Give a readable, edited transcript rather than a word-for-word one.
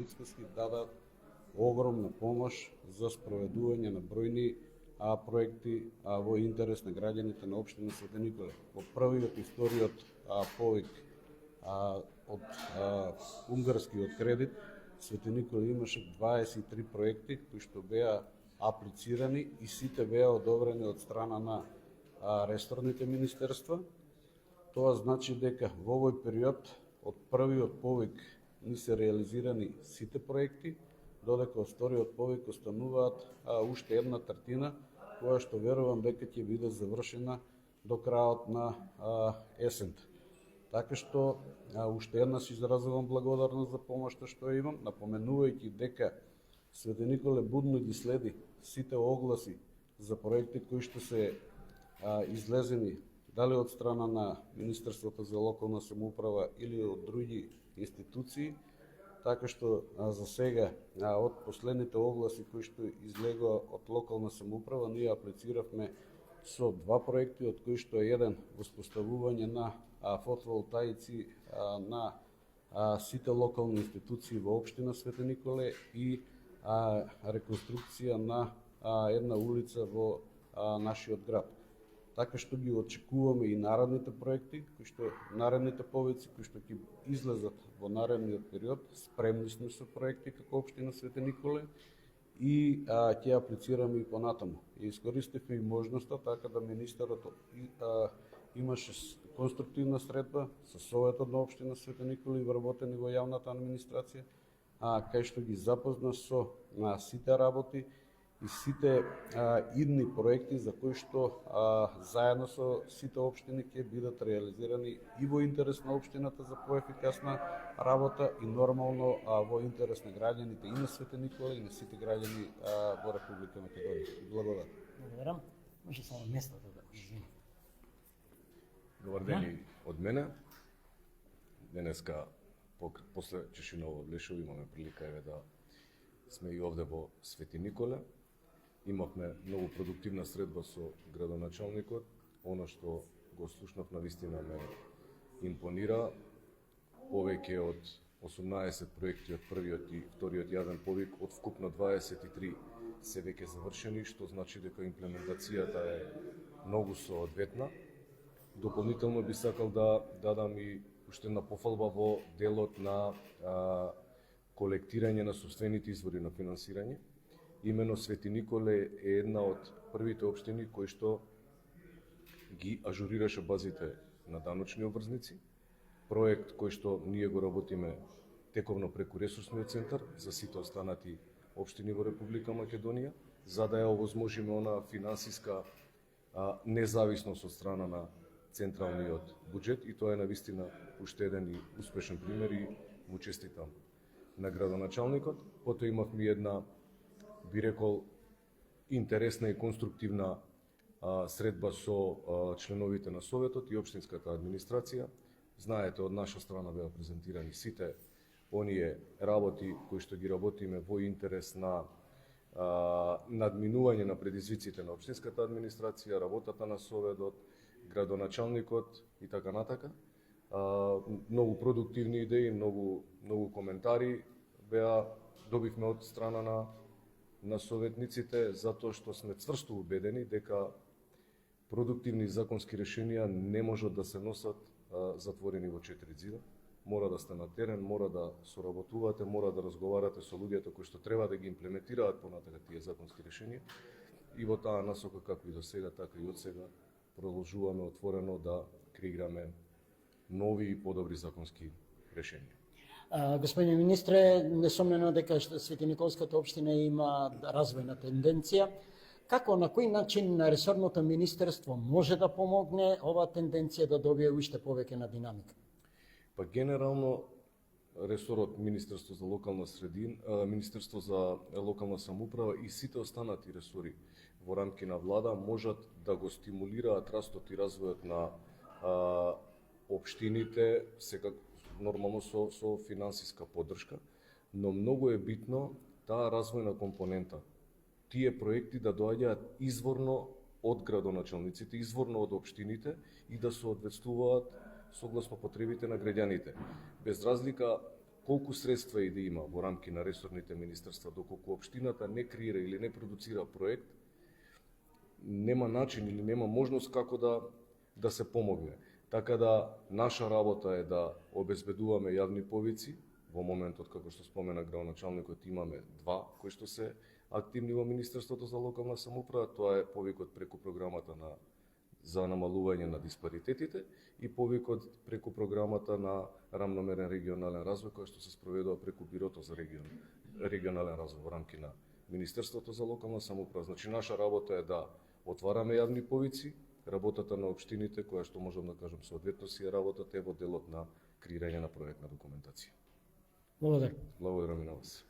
Мицкоски дада огромна помош за спроведување на бројни проекти во интерес на граѓаните на општина Свети Николе. По првиот историјот повик од унгарскиот кредит, Свети Николе имаше 23 проекти кои што беа аплицирани и сите беа одобрени од страна на ресорните министерства. Тоа значи дека во овој период од првиот повик не се реализирани сите проекти, додека од вториот повик остануваат уште една третина, која што верувам дека ќе биде завршена до крајот на есента. Така што уште еднаш изразувам благодарност за помошта што имам, напоменувајќи дека Свети Николе будно ги следи сите огласи за проекти кои што се излезени дали од страна на Министерството за локална самоуправа или од други институции, така што за сега од последните огласи кои што излегоа од локална самоуправа ние аплициравме со 2 проекти, од кои што е еден воспоставување на фотоволтаици на сите локални институции во општина Свети Николе и реконструкција на една улица во нашиот град. Така што ги очекуваме и наредните проекти, наредните повици кои што ќе излезат во наредниот период. Спремни сме со проекти како општина Свети Николе и ќе аплицираме и понатаму. И искористивме и можноста така да министерот имаше конструктивна средба со Советот на општина Свети Николе и вработени во јавната администрација, кај што ги запозна со сите работи и сите идни проекти за кои што заедно со сите општини ќе бидат реализирани и во интерес на општината за поефикасна работа и нормално во интерес на граѓаните и на Свети Николе и на сите граѓани во Република Македонија. Благодарам. Благодарам. Може само местото да извини. Добар ден и од мене. Денеска после Чешиново Лешово имаме прилика да сме и овде во Свети Николе. Имавме многу продуктивна средба со градоначалникот. Оно што го слушнав навистина ме импонира. Повеќе од 18 проекти од првиот и вториот јавен повик, од вкупно 23 се веќе завршени, што значи дека имплементацијата е многу соодветна. Дополнително би сакал да дадам и уште една пофалба во делот на колектирање на собствените извори на финансирање. Имено Свети Николе е една од првите општини кои што ги ажурираше базите на даночни обврзници. Проект кој што ние го работиме тековно преку ресурсниот центар за сите останати општини во Република Македонија, за да ја овозможиме она финансиска независност од страна на централниот буџет, и тоа е навистина уште еден и успешен пример и му честитам на градоначалникот. Потоа имавме една, би рекол, интересна и конструктивна средба со членовите на Советот и општинската администрација. Знаете, од наша страна беа презентирани сите оние работи кои што ги работиме во интерес на надминување на предизвиците на општинската администрација, работата на Советот, градоначалникот и така натака. Многу продуктивни идеи, многу коментари добивме од страна на советниците, затоа што сме цврсто убедени дека продуктивни законски решенија не можат да се носат затворени во 4 ѕида. Мора да сте на терен, мора да соработувате, мора да разговарате со луѓето кои што треба да ги имплементираат понатака тие законски решенија. И во таа насока, како и до сега, така и од сега, продолжуваме отворено да креираме нови и подобри законски решенија. Господин министре, несомнено дека Свети Николската општина има развојна тенденција. Како, на кој начин ресорното министерство може да помогне оваа тенденција да добие уште повеќе на динамика? Па генерално ресорот Министерство за локална средина, Министерство за локална самоуправа и сите останати ресори во рамки на влада можат да го стимулираат растот и развојот на општините, секако нормално со финансиска поддршка, но многу е битно таа развојна компонента, тие проекти да доаѓаат изворно од градоначалниците, изворно од општините и да соодветствуваат согласно потребите на граѓаните. Без разлика колку средства и да има во рамки на ресорните министерства, доколку општината не креира или не продуцира проект, нема начин или нема можност како да се помогне. Така да наша работа е да обезбедуваме јавни повици. Во моментот, како што спомена градоначалникот, имаме 2 кои што се активни во Министерството за локална самоуправа. Тоа е повикот преку програмата за намалување на диспаритетите и повикот преку програмата на рамномерен регионален развој, која што се спроведува преку Бирото за регионален развој во рамки на Министерството за локална самоуправа. Значи, наша работа е да отвараме јавни повици, работата на општините, која што можам да кажам соодветно си е работата е во делот на креирање на проектна документација. Благодарам. Благодарам и на вас.